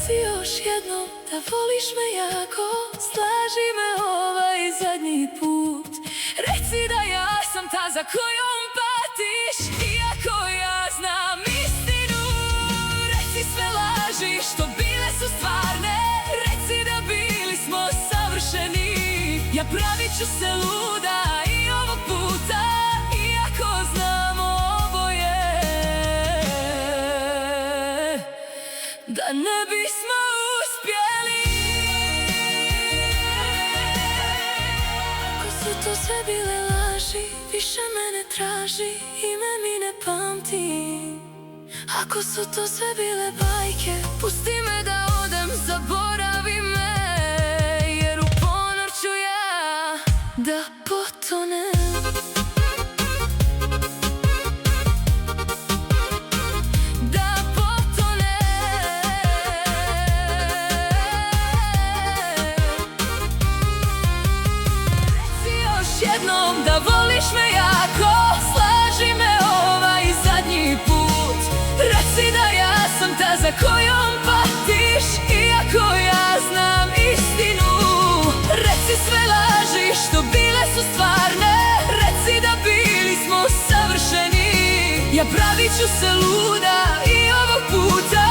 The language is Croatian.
Reci još jednom da voliš me jako, slaži me ovaj zadnji put. Reci da ja sam ta za kojom patiš, iako ja znam istinu. Reci sve laži što bile su stvarne, reci da bili smo savršeni. Ja pravit ću se luda i ovog puta, iako znam oboje da ne bismo uspjeli. Ako su to sve bile laži, više me ne traži, ime mi ne pamti. Ako su to sve bile bajke, pusti me da odem, zaboravi me, jer u ponor ću ja da potonem. Jednom da voliš me jako, slaži me ovaj zadnji put. Reci da ja sam ta za kojom patiš, iako ja znam istinu. Reci sve laži što bile su stvarne, reci da bili smo savršeni. Ja pravit ću se luda i ovog puta,